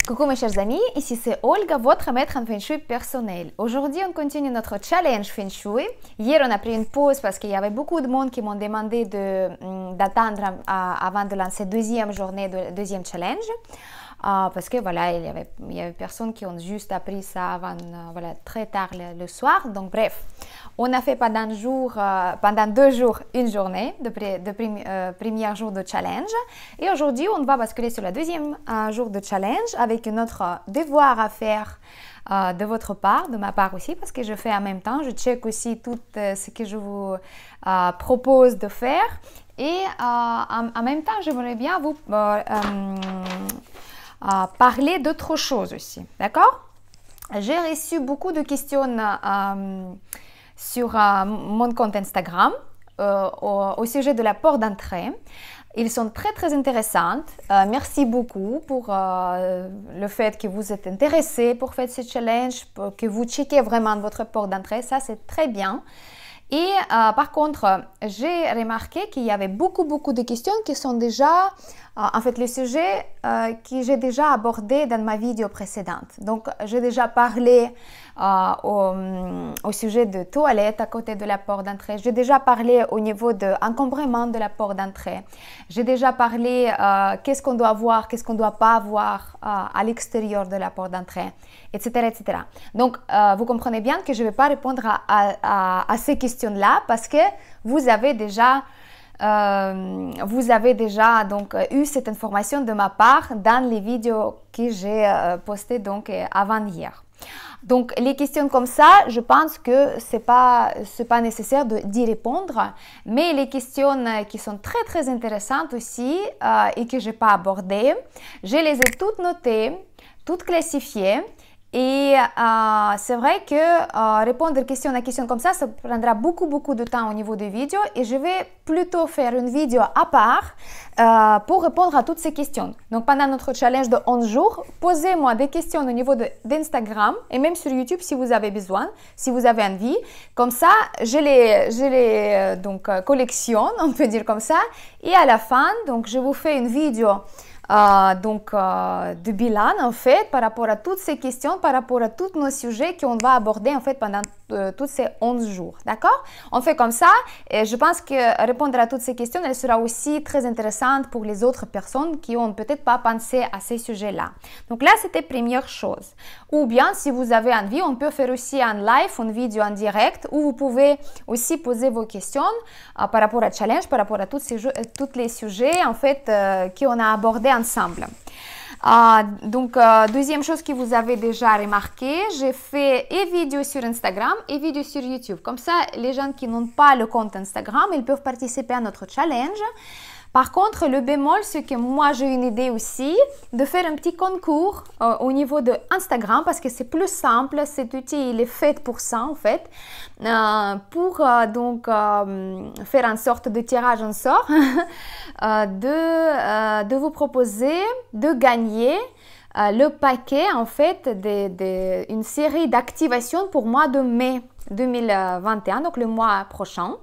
Coucou mes chers amis, ici c'est Olga, votre maître en Feng Shui personnel. Aujourd'hui on continue notre challenge Feng Shui. Hier on a pris une pause parce qu'il y avait beaucoup de monde qui m'ont demandé d'attendre avant de lancer deuxième journée, deuxième challenge. Parce que voilà, il y avait personnes qui ont juste appris ça avant, voilà, très tard le soir. Donc bref, on a fait pendant 2 jours une journée de premier jour de challenge. Et aujourd'hui, on va basculer sur le deuxième jour de challenge avec un autre devoir à faire de votre part, de ma part aussi, parce que je fais en même temps. Je check aussi tout ce que je vous propose de faire. Et en même temps, j'aimerais bien vous parler d'autre chose aussi, d'accord? J'ai reçu beaucoup de questions sur mon compte Instagram au sujet de la porte d'entrée. Ils sont très très intéressantes. Merci beaucoup pour le fait que vous êtes intéressés pour faire ce challenge, que vous checkez vraiment votre porte d'entrée. Ça, c'est très bien. Et par contre, j'ai remarqué qu'il y avait beaucoup de questions qui sont déjà, en fait, le sujet que j'ai déjà abordé dans ma vidéo précédente. Donc, j'ai déjà parlé au sujet de toilettes à côté de la porte d'entrée. J'ai déjà parlé au niveau de encombrement de la porte d'entrée. J'ai déjà parlé qu'est-ce qu'on doit avoir, qu'est-ce qu'on ne doit pas avoir à l'extérieur de la porte d'entrée, etc., etc. Donc, vous comprenez bien que je ne vais pas répondre à ces questions-là parce que vous avez déjà donc eu cette information de ma part dans les vidéos que j'ai postées donc avant hier. Donc les questions comme ça, je pense que c'est pas nécessaire d'y répondre, mais les questions qui sont très très intéressantes aussi et que j'ai pas abordées, je les ai toutes notées, toutes classifiées. Et c'est vrai que répondre question à question comme ça prendra beaucoup de temps au niveau des vidéos et je vais plutôt faire une vidéo à part pour répondre à toutes ces questions. Donc pendant notre challenge de 11 jours, posez-moi des questions au niveau d'Instagram et même sur YouTube si vous avez besoin, si vous avez envie. Comme ça, je les donc collectionne, on peut dire comme ça. Et à la fin, donc je vous fais une vidéo de bilan en fait par rapport à toutes ces questions, par rapport à tous nos sujets qu'on va aborder en fait pendant tous ces 11 jours, d'accord? On fait comme ça et je pense que répondre à toutes ces questions, elle sera aussi très intéressante pour les autres personnes qui ont peut-être pas pensé à ces sujets-là. Donc là, c'était première chose. Ou bien, si vous avez envie, on peut faire aussi un live, une vidéo en direct où vous pouvez aussi poser vos questions par rapport à challenge, par rapport à tous les sujets en fait qu'on a abordés ensemble. Deuxième chose que vous avez déjà remarqué, j'ai fait et vidéo sur Instagram et vidéo sur YouTube. Comme ça, les gens qui n'ont pas le compte Instagram, ils peuvent participer à notre challenge. Par contre, le bémol, c'est que moi, j'ai une idée aussi de faire un petit concours au niveau de Instagram parce que c'est plus simple. Cet outil, il est fait pour ça, en fait, pour faire une sorte de tirage en sort, de vous proposer de gagner le paquet, en fait, une série d'activations pour mois de mai 2021, donc le mois prochain.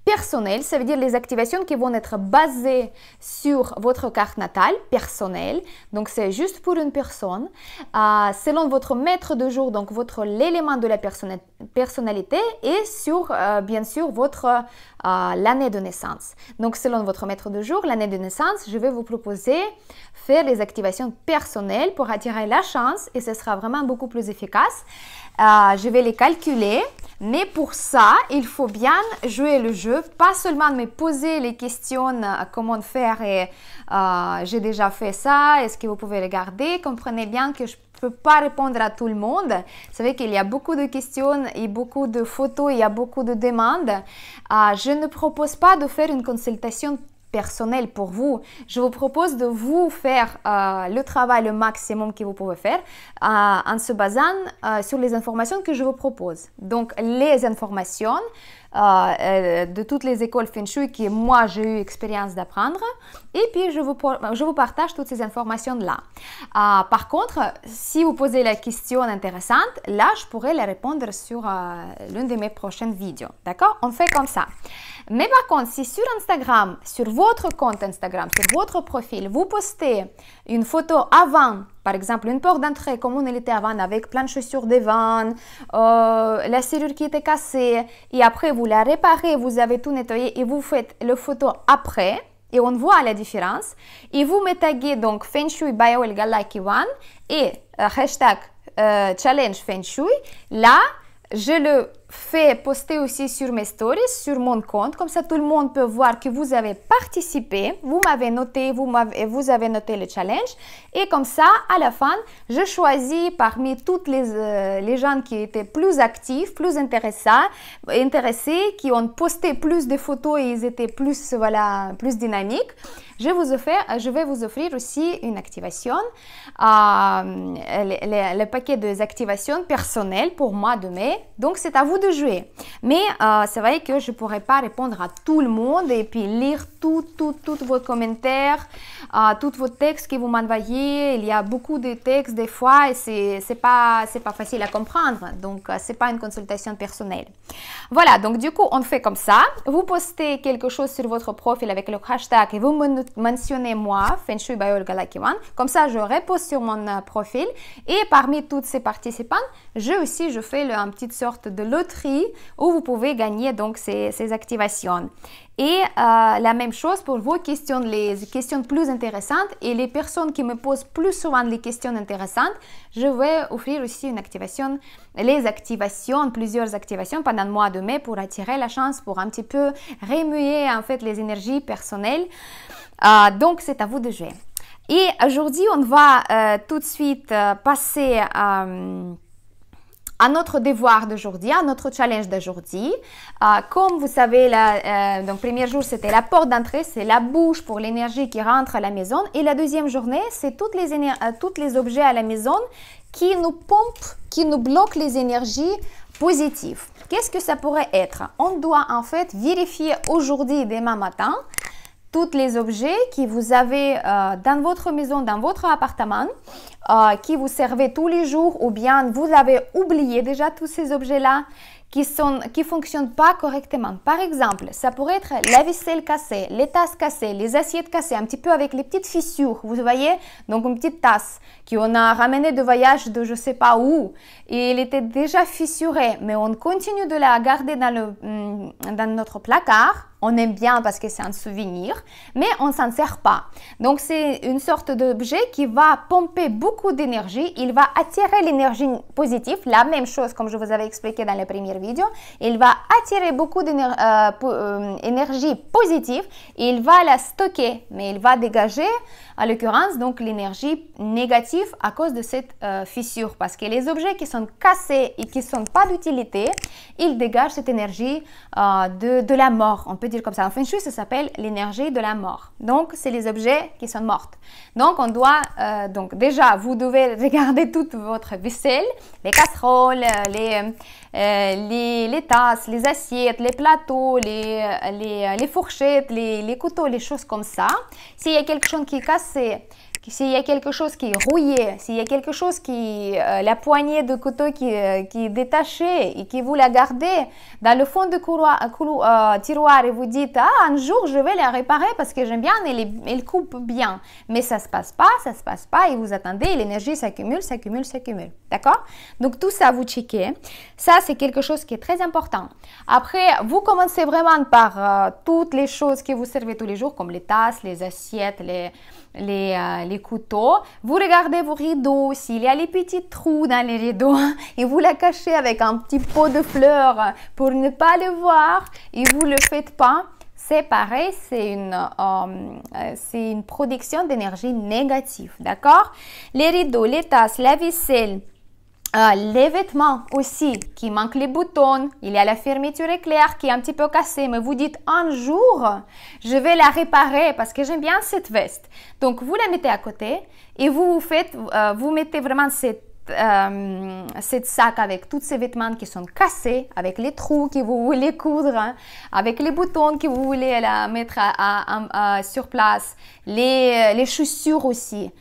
Personnel, ça veut dire les activations qui vont être basées sur votre carte natale personnelle. Donc, c'est juste pour une personne. Selon votre maître de jour, donc l'élément de la personnalité et sur, bien sûr, l'année de naissance. Donc, selon votre maître de jour, l'année de naissance, je vais vous proposer faire les activations personnelles pour attirer la chance et ce sera vraiment beaucoup plus efficace. Je vais les calculer. Mais pour ça, il faut bien jouer le jeu, pas seulement me poser les questions comment faire et j'ai déjà fait ça, est-ce que vous pouvez regarder, comprenez bien que je ne peux pas répondre à tout le monde. Vous savez qu'il y a beaucoup de questions et beaucoup de photos, il y a beaucoup de demandes. Je ne propose pas de faire une consultation personnel pour vous. Je vous propose de vous faire le travail le maximum que vous pouvez faire en se basant sur les informations que je vous propose. Donc, les informations de toutes les écoles Feng Shui que moi j'ai eu expérience d'apprendre et puis je vous partage toutes ces informations-là. Par contre, si vous posez la question intéressante, là je pourrais la répondre sur l'une de mes prochaines vidéos. D'accord? On fait comme ça. Mais par contre, si sur Instagram, sur votre compte Instagram, sur votre profil, vous postez une photo avant par exemple une porte d'entrée comme on était avant avec plein de chaussures devant, la serrure qui était cassée, et après vous la réparez, vous avez tout nettoyé et vous faites le photo après, et on voit la différence, et vous me taguez donc Feng Shui by Olga Lucky One et hashtag challenge Feng Shui. Là, je le fais poster aussi sur mes stories, sur mon compte, comme ça tout le monde peut voir que vous avez participé, vous m'avez noté, vous avez noté le challenge, et comme ça, à la fin, je choisis parmi toutes les gens qui étaient plus actifs, plus intéressés, qui ont posté plus de photos et ils étaient plus, voilà, plus dynamiques. Je vais vous offrir aussi une activation, le paquet des activations personnelles pour mois de mai. Donc, c'est à vous de jouer. Mais c'est vrai que je ne pourrais pas répondre à tout le monde et puis lire tous vos commentaires, tous vos textes que vous m'envoyez. Il y a beaucoup de textes des fois et c'est pas facile à comprendre. Donc, ce n'est pas une consultation personnelle. Voilà, donc du coup, on fait comme ça. Vous postez quelque chose sur votre profil avec le hashtag et vous mentionnez moi, Feng Shui by Olga Lucky One. Comme ça, je repose sur mon profil. Et parmi toutes ces participantes, je fais une petite sorte de loterie où vous pouvez gagner donc ces activations. Et la même chose pour vos questions, les questions plus intéressantes et les personnes qui me posent plus souvent les questions intéressantes, je vais offrir aussi une activation, plusieurs activations pendant le mois de mai pour attirer la chance, pour un petit peu remuer en fait les énergies personnelles. Donc c'est à vous de jouer. Et aujourd'hui, on va tout de suite passer à notre devoir d'aujourd'hui, à notre challenge d'aujourd'hui. Comme vous savez, donc premier jour, c'était la porte d'entrée, c'est la bouche pour l'énergie qui rentre à la maison. Et la deuxième journée, c'est tous les objets à la maison qui nous pompent, qui nous bloquent les énergies positives. Qu'est-ce que ça pourrait être? On doit en fait vérifier aujourd'hui et demain matin tous les objets que vous avez dans votre maison, dans votre appartement, qui vous servent tous les jours, ou bien vous avez oublié déjà tous ces objets-là qui fonctionnent pas correctement. Par exemple, ça pourrait être la vaisselle cassée, les tasses cassées, les assiettes cassées, un petit peu avec les petites fissures, vous voyez? Donc une petite tasse qu'on a ramenée de voyage de je sais pas où, et elle était déjà fissurée, mais on continue de la garder dans notre placard. On aime bien parce que c'est un souvenir, mais on ne s'en sert pas. Donc, c'est une sorte d'objet qui va pomper beaucoup d'énergie. Il va attirer l'énergie positive, la même chose comme je vous avais expliqué dans la première vidéo. Il va attirer beaucoup d'énergie positive et il va la stocker, mais il va dégager, en l'occurrence, donc l'énergie négative à cause de cette fissure. Parce que les objets qui sont cassés et qui ne sont pas d'utilité, ils dégagent cette énergie de la mort. On peut dire comme ça. En Feng Shui, ça s'appelle l'énergie de la mort. Donc, c'est les objets qui sont morts. Donc, on doit, donc déjà, vous devez regarder toute votre vaisselle, les casseroles, les tasses, les assiettes, les plateaux, les fourchettes, les couteaux, les choses comme ça. S'il y a quelque chose qui est cassé, s'il y a quelque chose qui est rouillé, s'il y a quelque chose la poignée de couteau qui est détachée et que vous la gardez dans le fond du tiroir et vous dites « Ah, un jour, je vais la réparer parce que j'aime bien, elle coupe bien. » Mais ça ne se passe pas et vous attendez et l'énergie s'accumule. D'accord? Donc, tout ça, vous checkez. Ça, c'est quelque chose qui est très important. Après, vous commencez vraiment par toutes les choses que vous servez tous les jours, comme les tasses, les assiettes, les couteaux. Vous regardez vos rideaux, s'il y a les petits trous dans les rideaux et vous la cachez avec un petit pot de fleurs pour ne pas le voir et vous ne le faites pas. C'est pareil, c'est une production d'énergie négative, d'accord? Les rideaux, les tasses, la vaisselle, les vêtements aussi qui manquent les boutons, il y a la fermeture éclair qui est un petit peu cassée, mais vous dites un jour je vais la réparer parce que j'aime bien cette veste. Donc vous la mettez à côté et vous mettez vraiment cette sac avec tous ces vêtements qui sont cassés, avec les trous que vous voulez coudre, avec les boutons que vous voulez mettre sur place, les chaussures aussi.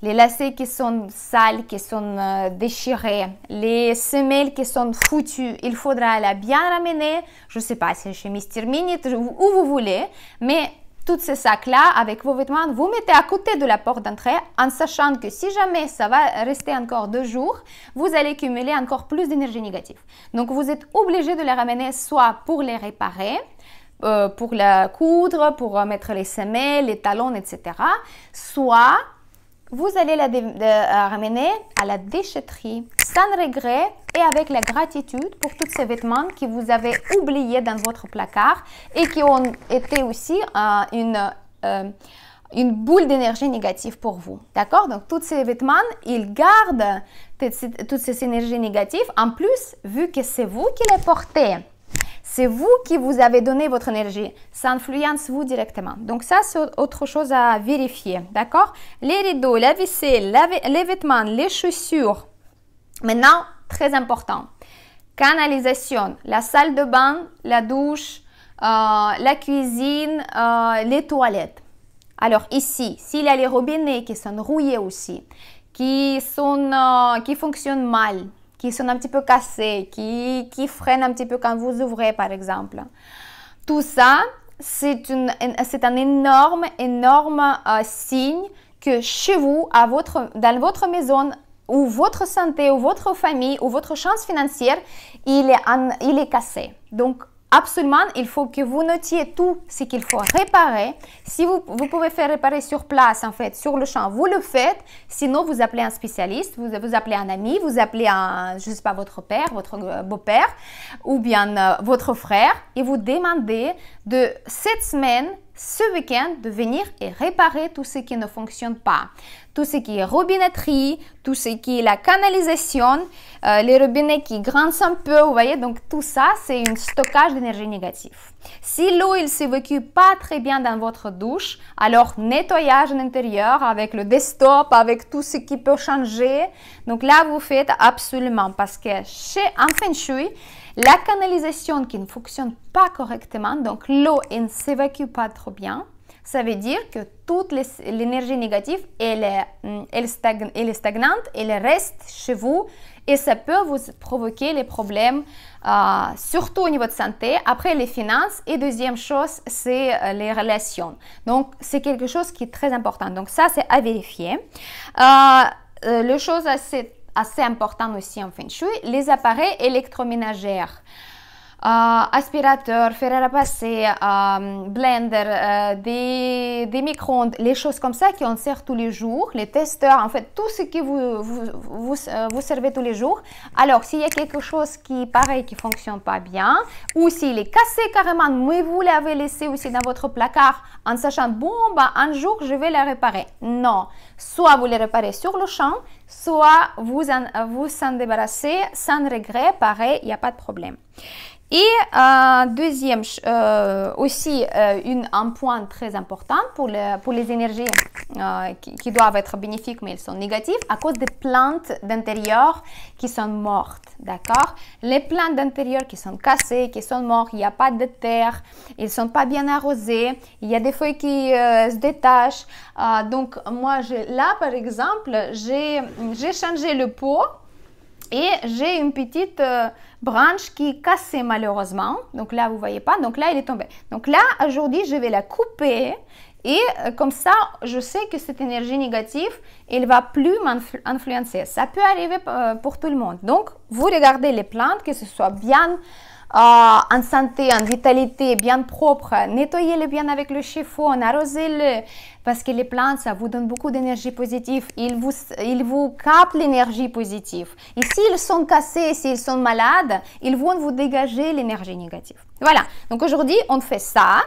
Les lacets qui sont sales, qui sont déchirés, les semelles qui sont foutues, il faudra la bien ramener, je ne sais pas si chez Mr. Minute, où vous voulez, mais tous ces sacs-là avec vos vêtements, vous mettez à côté de la porte d'entrée en sachant que si jamais ça va rester encore 2 jours, vous allez cumuler encore plus d'énergie négative. Donc, vous êtes obligé de les ramener soit pour les réparer, pour la coudre, pour mettre les semelles, les talons, etc. Soit vous allez la ramener à la déchetterie sans regret et avec la gratitude pour tous ces vêtements que vous avez oubliés dans votre placard et qui ont été aussi une boule d'énergie négative pour vous. D'accord? Donc, tous ces vêtements, ils gardent toutes ces énergies négatives. En plus, vu que c'est vous qui les portez, c'est vous qui vous avez donné votre énergie. Ça influence vous directement. Donc ça, c'est autre chose à vérifier. D'accord? Les rideaux, la vaisselle, les vêtements, les chaussures. Maintenant, très important. Canalisation, la salle de bain, la douche, la cuisine, les toilettes. Alors ici, s'il y a les robinets qui sont rouillés aussi, qui fonctionnent mal, qui sont un petit peu cassés, qui freinent un petit peu quand vous ouvrez, par exemple. Tout ça, c'est un énorme signe que chez vous, dans votre maison, ou votre santé, ou votre famille, ou votre chance financière, il est cassé. Donc, absolument, il faut que vous notiez tout ce qu'il faut réparer. Si vous pouvez faire réparer sur place, en fait, sur le champ, vous le faites. Sinon, vous appelez un spécialiste, vous appelez un ami, vous appelez je ne sais pas, votre père, votre beau-père, ou bien votre frère, et vous demandez de cette semaine, ce week-end, de venir et réparer tout ce qui ne fonctionne pas. Tout ce qui est robinetterie, tout ce qui est la canalisation, les robinets qui grincent un peu, vous voyez, donc tout ça, c'est un stockage d'énergie négative. Si l'eau, ne s'évacue pas très bien dans votre douche, alors nettoyage à l'intérieur avec le desktop, avec tout ce qui peut changer. Donc là, vous faites absolument, parce que en Feng Shui, la canalisation qui ne fonctionne pas correctement, donc l'eau ne s'évacue pas trop bien, ça veut dire que toute l'énergie négative, elle est stagnante, elle reste chez vous et ça peut vous provoquer les problèmes, surtout au niveau de santé. Après, les finances et deuxième chose, c'est les relations. Donc, c'est quelque chose qui est très important. Donc, ça, c'est à vérifier. Le chose assez important aussi en Feng Shui, les appareils électroménagers. Aspirateur, fer à repasser, blender, des micro-ondes, les choses comme ça qu'on sert tous les jours, les testeurs, en fait, tout ce que vous servez tous les jours. Alors, s'il y a quelque chose qui, pareil, qui ne fonctionne pas bien, ou s'il est cassé carrément, mais vous l'avez laissé aussi dans votre placard en sachant, bon, bah, un jour, je vais le réparer. Non, soit vous le réparez sur le champ, soit vous en débarrassez sans regret, pareil, il n'y a pas de problème. Et deuxième, aussi un point très important pour les énergies qui doivent être bénéfiques mais elles sont négatives à cause des plantes d'intérieur qui sont mortes, d'accord? Les plantes d'intérieur qui sont cassées, qui sont mortes, il n'y a pas de terre, ils ne sont pas bien arrosés, il y a des feuilles qui se détachent. Donc moi, là par exemple, j'ai changé le pot. Et j'ai une petite branche qui est cassée malheureusement. Donc là, vous ne voyez pas. Donc là, elle est tombée. Donc là, aujourd'hui, je vais la couper. Et comme ça, je sais que cette énergie négative, elle ne va plus m'influencer. Ça peut arriver pour tout le monde. Donc, vous regardez les plantes, que ce soit bien en santé, en vitalité, bien propre. Nettoyez-les bien avec le chiffon, arrosez-les. Parce que les plantes, ça vous donne beaucoup d'énergie positive. Ils vous captent l'énergie positive. Et s'ils sont cassés, s'ils sont malades, ils vont vous dégager l'énergie négative. Voilà. Donc aujourd'hui, on fait ça.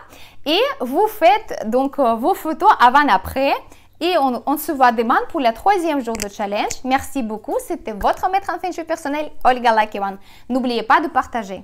Et vous faites donc vos photos avant-après. Et on se voit demain pour le 3e jour de challenge. Merci beaucoup. C'était votre maître en Feng Shui personnel, Olga Lakewan. N'oubliez pas de partager.